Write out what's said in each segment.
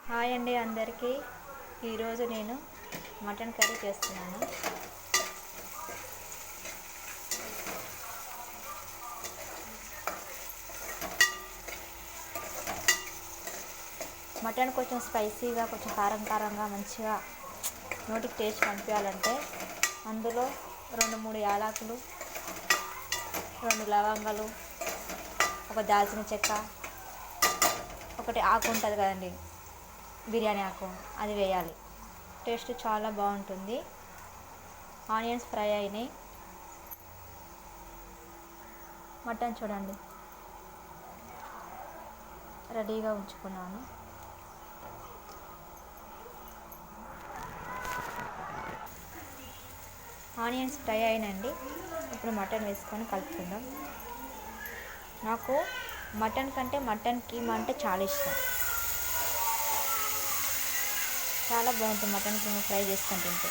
Hi అండి అందరికీ. ఈరోజు నేను మటన్ కర్రీ చేస్తున్నాను. మటన్ కొంచెం స్పైసీగా, కొంచెం కారంగా మంచిగా నోటికి టేస్ట్ కనిపించాలంటే అందులో 2-3 యాలకులు, 2 లవంగాలు, ఒక దాల్చిన చెక్క, ఒకటి ఆకు ఉంటుంది కదండి, బిర్యానీ ఆకు, అది వేయాలి. టేస్ట్ చాలా బాగుంటుంది. ఆనియన్స్ ఫ్రై అయినాయి. మటన్ చూడండి రెడీగా ఉంచుకున్నాను. ఆనియన్స్ ఫ్రై అయినండి. ఇప్పుడు మటన్ వేసుకొని కలుపుకుందాం. నాకు మటన్ కంటే మటన్ కీమా అంటే చాలా ఇష్టం. చాలా బాగుంటుంది మటన్ కీమా ఫ్రై చేసుకొని తింటే.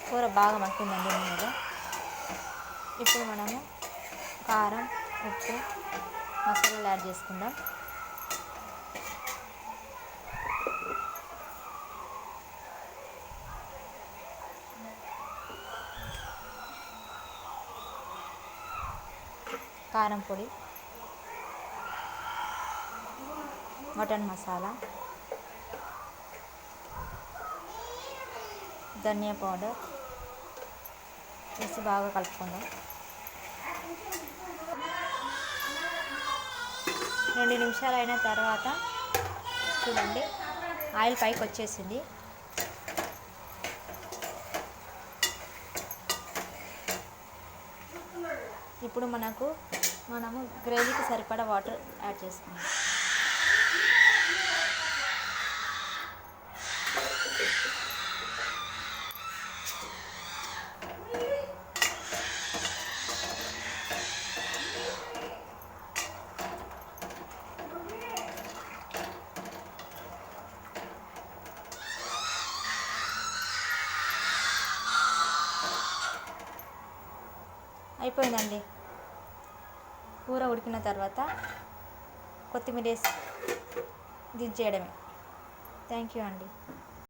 కూర బాగా మగ్గిందండి నూనెలో. ఇప్పుడు మనము కారం, ఉప్పు, మసాలాలు యాడ్ చేసుకుందాం. కారం పొడి, మటన్ మసాలా, ధనియా పౌడర్ వేసి బాగా కలుపుకుందాం. 2 నిమిషాలు అయిన తర్వాత చూడండి ఆయిల్ పైకి వచ్చేసింది. ఇప్పుడు మనము గ్రేవీకి సరిపడా వాటర్ యాడ్ చేసుకుందాం. అయిపోయిందండి. కూర ఉడికిన తర్వాత కొత్తిమీర వేసి దించేయడమే. థ్యాంక్ యూ అండి.